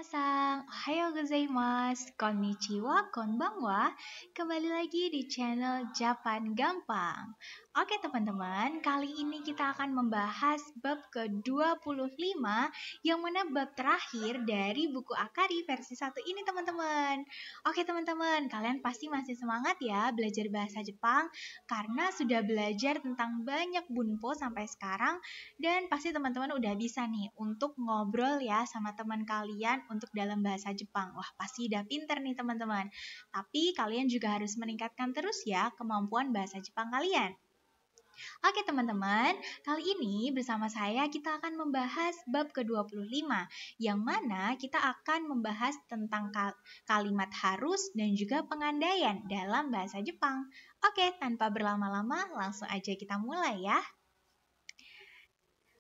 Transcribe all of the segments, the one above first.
minasan, ohayo gozaimasu, konnichiwa, konbanwa. Kembali lagi di channel Japan Gampang. Oke teman-teman, kali ini kita akan membahas bab ke-25 yang mana bab terakhir dari buku Akari versi 1 ini teman-teman. Oke teman-teman, kalian pasti masih semangat ya belajar bahasa Jepang karena sudah belajar tentang banyak bunpo sampai sekarang dan pasti teman-teman udah bisa nih untuk ngobrol ya sama teman kalian untuk dalam bahasa Jepang. Wah, pasti udah pinter nih teman-teman. Tapi kalian juga harus meningkatkan terus ya kemampuan bahasa Jepang kalian. Oke teman-teman, kali ini bersama saya kita akan membahas bab ke-25 yang mana kita akan membahas tentang kalimat harus dan juga pengandaian dalam bahasa Jepang. Oke, tanpa berlama-lama langsung aja kita mulai ya.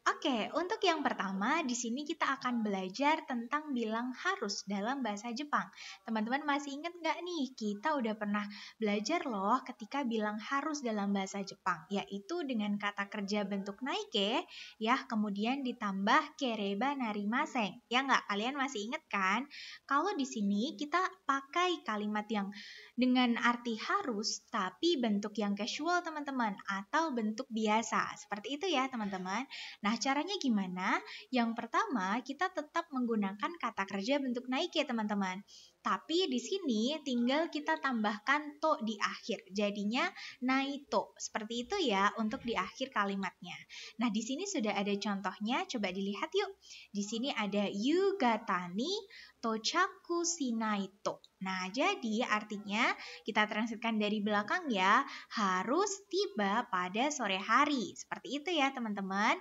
Oke, untuk yang pertama, di sini kita akan belajar tentang bilang harus dalam bahasa Jepang. Teman-teman masih ingat nggak nih, kita udah pernah belajar loh ketika bilang harus dalam bahasa Jepang, yaitu dengan kata kerja bentuk naike, ya, kemudian ditambah kereba narimasen. Ya nggak, kalian masih ingat kan? Kalau di sini kita pakai kalimat yang dengan arti harus, tapi bentuk yang casual teman-teman, atau bentuk biasa. Seperti itu ya teman-teman. Nah, caranya gimana? Yang pertama, kita tetap menggunakan kata kerja bentuk naik ya, teman-teman. Tapi di sini tinggal kita tambahkan to di akhir. Jadinya naito. Seperti itu ya untuk di akhir kalimatnya. Nah, di sini sudah ada contohnya. Coba dilihat yuk. Di sini ada yugatani tochaku shinaito. Nah, jadi artinya kita translate dari belakang ya, harus tiba pada sore hari. Seperti itu ya, teman-teman.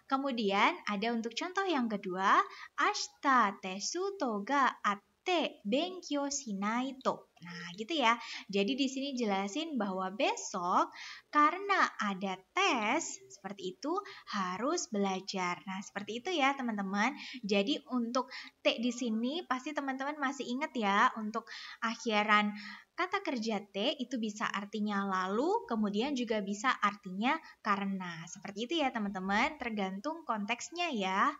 Kemudian ada untuk contoh yang kedua, ashita tesuto ga atte benkyou shinai to. Nah, gitu ya. Jadi di sini jelasin bahwa besok karena ada tes seperti itu harus belajar. Nah, seperti itu ya, teman-teman. Jadi untuk T di sini pasti teman-teman masih ingat ya untuk akhiran kata kerja T itu bisa artinya lalu, kemudian juga bisa artinya karena. Seperti itu ya teman-teman, tergantung konteksnya ya.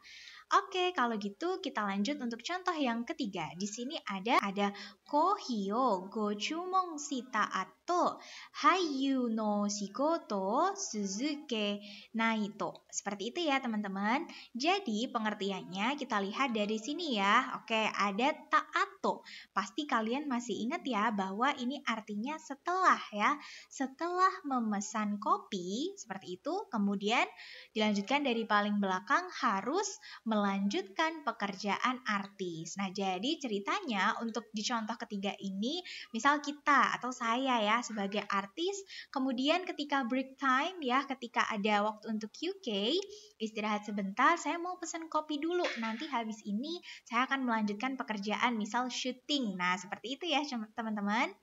Oke, kalau gitu kita lanjut untuk contoh yang ketiga. Di sini ada kohio gochumon shita ato haiyu no shigoto suzuke naito. Seperti itu ya teman-teman. Jadi pengertiannya kita lihat dari sini ya. Oke, ada taato. Pasti kalian masih ingat ya bahwa ini artinya setelah ya. Setelah memesan kopi, seperti itu. Kemudian dilanjutkan dari paling belakang harus melanjutkan pekerjaan artis. Nah, jadi ceritanya untuk di contoh ketiga ini, misal kita atau saya ya sebagai artis, kemudian ketika break time ya, ketika ada waktu untuk QK, istirahat sebentar, saya mau pesan kopi dulu. Nanti habis ini saya akan melanjutkan pekerjaan, misal syuting. Nah, seperti itu ya teman-teman.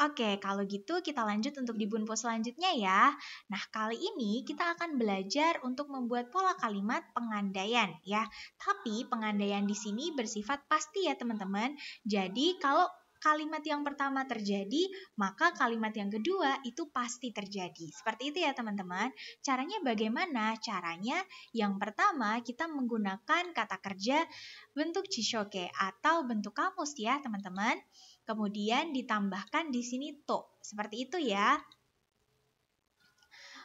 Oke, kalau gitu kita lanjut untuk di bunpo selanjutnya ya. Nah, kali ini kita akan belajar untuk membuat pola kalimat pengandaian ya. Tapi pengandaian di sini bersifat pasti ya teman-teman. Jadi kalau kalimat yang pertama terjadi, maka kalimat yang kedua itu pasti terjadi. Seperti itu ya teman-teman. Caranya bagaimana? Caranya yang pertama kita menggunakan kata kerja bentuk jishoke atau bentuk kamus ya teman-teman. Kemudian ditambahkan di sini to. Seperti itu ya.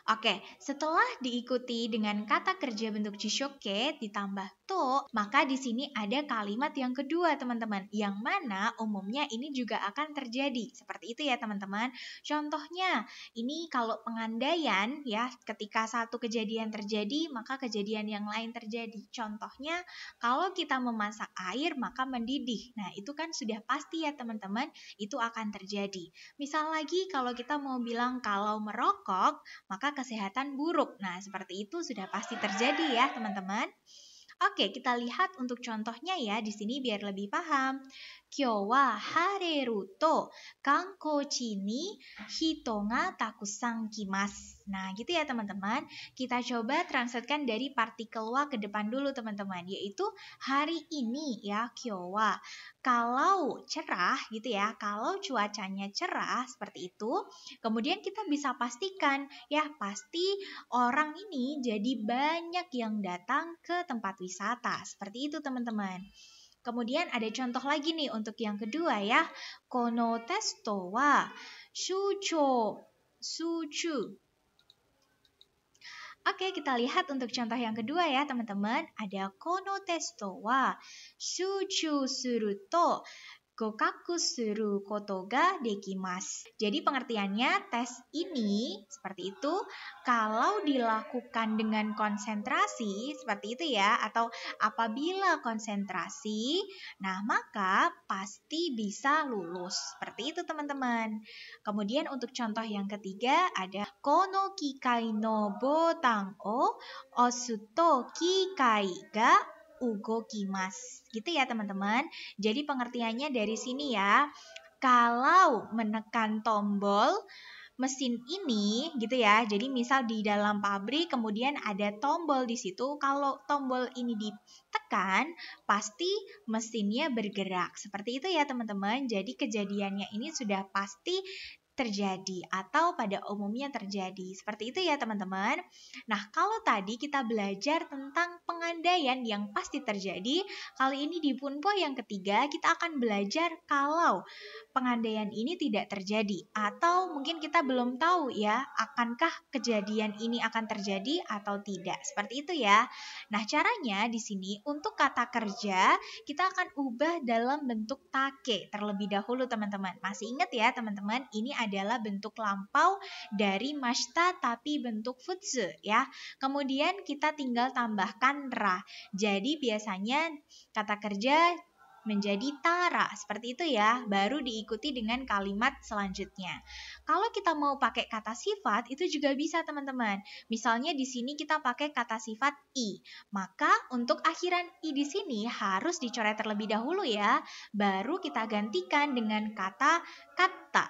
Oke, setelah diikuti dengan kata kerja bentuk jishoke ditambah to, maka di sini ada kalimat yang kedua, teman-teman. Yang mana umumnya ini juga akan terjadi. Seperti itu ya, teman-teman. Contohnya, ini kalau pengandaian ya, ketika satu kejadian terjadi, maka kejadian yang lain terjadi. Contohnya, kalau kita memasak air, maka mendidih. Nah, itu kan sudah pasti ya, teman-teman, itu akan terjadi. Misal lagi, kalau kita mau bilang kalau merokok, maka kesehatan buruk. Nah, seperti itu sudah pasti terjadi ya, teman-teman. Oke, kita lihat untuk contohnya ya di sini biar lebih paham. Kyou wa hareru to kankochi ni hito ga takusan kimasu. Nah, gitu ya teman-teman. Kita coba translatekan dari partikel wa ke depan dulu teman-teman, yaitu hari ini ya, kyou wa. Kalau cerah gitu ya, kalau cuacanya cerah seperti itu, kemudian kita bisa pastikan ya pasti orang ini jadi banyak yang datang ke tempat wisata. Seperti itu teman-teman. Kemudian ada contoh lagi nih untuk yang kedua ya. Kono testo wa shucho suchu. Oke, kita lihat untuk contoh yang kedua ya, teman-teman. Ada kono testo wa shuchu suru to gokaku suru koto ga dekimasu. Jadi pengertiannya tes ini seperti itu kalau dilakukan dengan konsentrasi seperti itu ya, atau apabila konsentrasi, nah maka pasti bisa lulus. Seperti itu teman-teman. Kemudian untuk contoh yang ketiga ada kono kikai no botang o osuto kikai ga ugokimasu. Gitu ya teman-teman. Jadi pengertiannya dari sini ya. Kalau menekan tombol mesin ini gitu ya. Jadi misal di dalam pabrik kemudian ada tombol di situ. Kalau tombol ini ditekan pasti mesinnya bergerak. Seperti itu ya teman-teman. Jadi kejadiannya ini sudah pasti terjadi atau pada umumnya terjadi. Seperti itu ya teman-teman. Nah, kalau tadi kita belajar tentang pengandaian yang pasti terjadi, kali ini di Punpo yang ketiga kita akan belajar kalau pengandaian ini tidak terjadi atau mungkin kita belum tahu ya, akankah kejadian ini akan terjadi atau tidak. Seperti itu ya. Nah, caranya di sini untuk kata kerja kita akan ubah dalam bentuk take terlebih dahulu teman-teman. Masih ingat ya teman-teman, ini adalah bentuk lampau dari mashita tapi bentuk futsu ya. Kemudian kita tinggal tambahkan ra. Jadi biasanya kata kerja menjadi tara, seperti itu ya, baru diikuti dengan kalimat selanjutnya. Kalau kita mau pakai kata sifat, itu juga bisa teman-teman. Misalnya di sini kita pakai kata sifat i, maka untuk akhiran i di sini harus dicoret terlebih dahulu ya, baru kita gantikan dengan kata kata.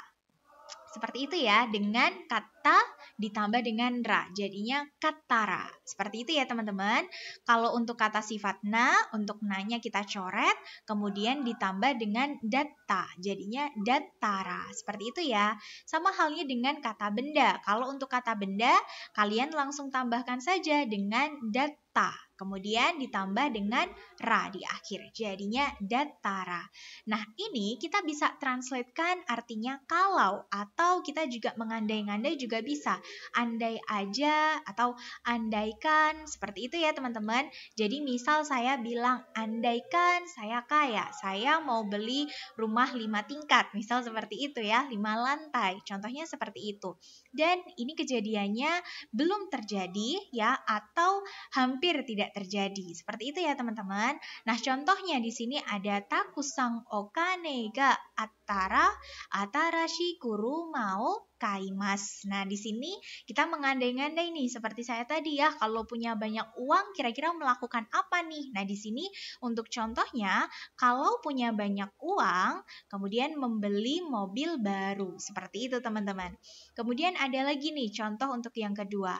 Seperti itu ya, dengan kata ditambah dengan ra, jadinya katara. Seperti itu ya teman-teman. Kalau untuk kata sifat na, untuk na-nya kita coret, kemudian ditambah dengan data, jadinya datara. Seperti itu ya. Sama halnya dengan kata benda. Kalau untuk kata benda, kalian langsung tambahkan saja dengan data. Kemudian ditambah dengan ra di akhir, jadinya datara. Nah, ini kita bisa translatekan artinya kalau, atau kita juga mengandai-ngandai juga bisa. Andai aja atau andaikan, seperti itu ya teman-teman. Jadi misal saya bilang, andaikan saya kaya, saya mau beli rumah 5 tingkat, misal seperti itu ya, 5 lantai. Contohnya seperti itu. Dan ini kejadiannya belum terjadi ya, atau hampir tidak terjadi. Seperti itu ya teman-teman. Nah, contohnya di sini ada takusang okane ga attara atarashi kuruma o kaimasu. Nah, di sini kita mengandai-ngandai nih seperti saya tadi ya, kalau punya banyak uang kira-kira melakukan apa nih? Nah, di sini untuk contohnya kalau punya banyak uang kemudian membeli mobil baru. Seperti itu teman-teman. Kemudian ada lagi nih contoh untuk yang kedua.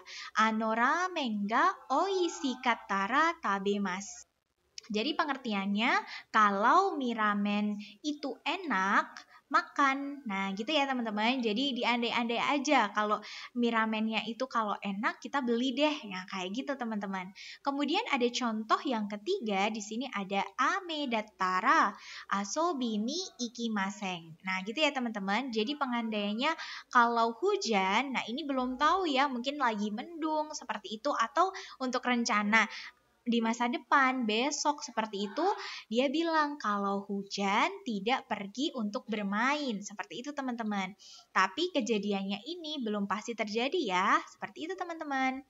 Ramen ga oishii kattara tabemasu. Jadi pengertiannya kalau mie ramen itu enak, makan. Nah gitu ya teman-teman. Jadi diandai-andai aja kalau mie ramennya itu kalau enak kita beli deh. Nah kayak gitu teman-teman. Kemudian ada contoh yang ketiga. Di sini ada ame dattara asobi ni ikimasen. Nah gitu ya teman-teman. Jadi pengandaiannya kalau hujan, nah ini belum tahu ya, mungkin lagi mendung seperti itu atau untuk rencana di masa depan, besok seperti itu, dia bilang kalau hujan tidak pergi untuk bermain. Seperti itu teman-teman. Tapi kejadiannya ini belum pasti terjadi ya. Seperti itu teman-teman.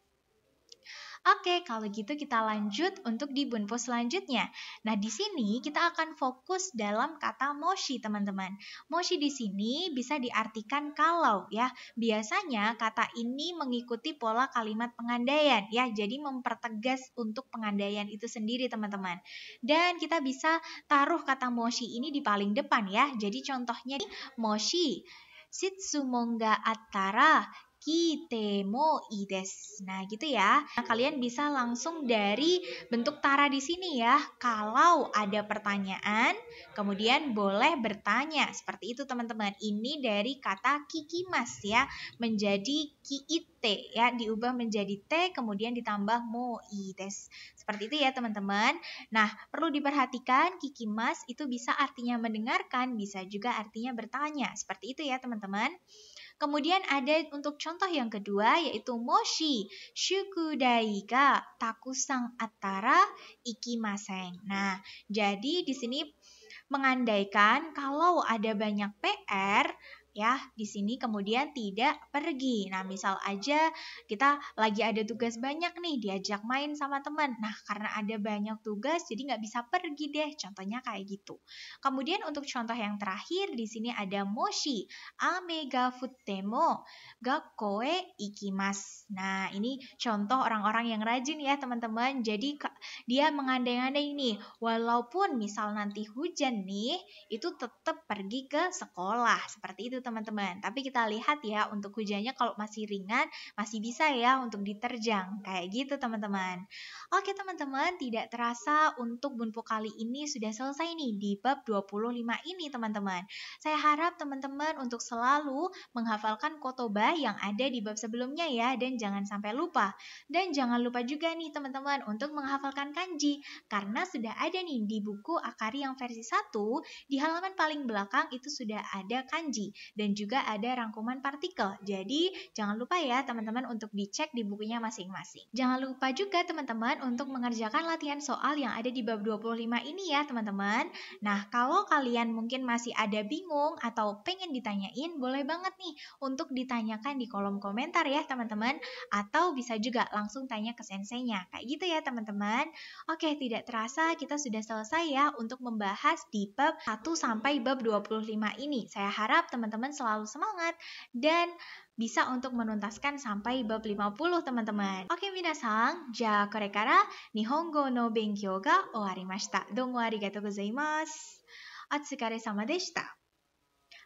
Oke, kalau gitu kita lanjut untuk di bunpo selanjutnya. Nah, di sini kita akan fokus dalam kata moshi, teman-teman. Moshi di sini bisa diartikan kalau ya. Biasanya kata ini mengikuti pola kalimat pengandaian ya. Jadi mempertegas untuk pengandaian itu sendiri, teman-teman. Dan kita bisa taruh kata moshi ini di paling depan ya. Jadi contohnya moshi Shitsumon ga attara kite mo ii desu. Nah, gitu ya. Nah, kalian bisa langsung dari bentuk tara di sini ya. Kalau ada pertanyaan, kemudian boleh bertanya. Seperti itu teman-teman. Ini dari kata kikimas ya, menjadi kiite ya, diubah menjadi te kemudian ditambah mo ii desu. Seperti itu ya teman-teman. Nah, perlu diperhatikan kikimas itu bisa artinya mendengarkan, bisa juga artinya bertanya. Seperti itu ya teman-teman. Kemudian ada untuk contoh yang kedua yaitu moshi shukudai ga takusang attara ikimasen. Nah, jadi di sini mengandaikan kalau ada banyak PR ya di sini kemudian tidak pergi. Nah, misal aja kita lagi ada tugas banyak nih, diajak main sama teman. Nah, karena ada banyak tugas jadi nggak bisa pergi deh. Contohnya kayak gitu. Kemudian untuk contoh yang terakhir di sini ada moshi ame ga futtemo gakkoe ikimasu. Nah, ini contoh orang-orang yang rajin ya teman-teman. Jadi dia mengandai-andai nih, walaupun misal nanti hujan nih, itu tetap pergi ke sekolah. Seperti itu teman-teman. Tapi kita lihat ya, untuk hujannya kalau masih ringan, masih bisa ya untuk diterjang. Kayak gitu teman-teman. Oke teman-teman, tidak terasa untuk Bunpo kali ini sudah selesai nih di bab 25 ini teman-teman. Saya harap teman-teman untuk selalu menghafalkan kotoba yang ada di bab sebelumnya ya, dan jangan sampai lupa. Dan jangan lupa juga nih teman-teman untuk menghafalkan kanji, karena sudah ada nih di buku Akari yang versi 1, di halaman paling belakang itu sudah ada kanji dan juga ada rangkuman partikel. Jadi jangan lupa ya teman-teman untuk dicek di bukunya masing-masing. Jangan lupa juga teman-teman untuk mengerjakan latihan soal yang ada di bab 25 ini ya teman-teman. Nah, kalau kalian mungkin masih ada bingung atau pengen ditanyain, boleh banget nih untuk ditanyakan di kolom komentar ya teman-teman, atau bisa juga langsung tanya ke senseinya. Kayak gitu ya teman-teman. Oke, tidak terasa kita sudah selesai ya untuk membahas di bab 1 sampai bab 25 ini. Saya harap teman-teman selalu semangat dan bisa untuk menuntaskan sampai bab 50 teman-teman. Oke minasang, ja korekara Nihongo no benkyou ga owarimashita. Domo arigatou gozaimasu. Otsukare sama deshita.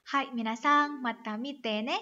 Hai minasang, mata mite ne.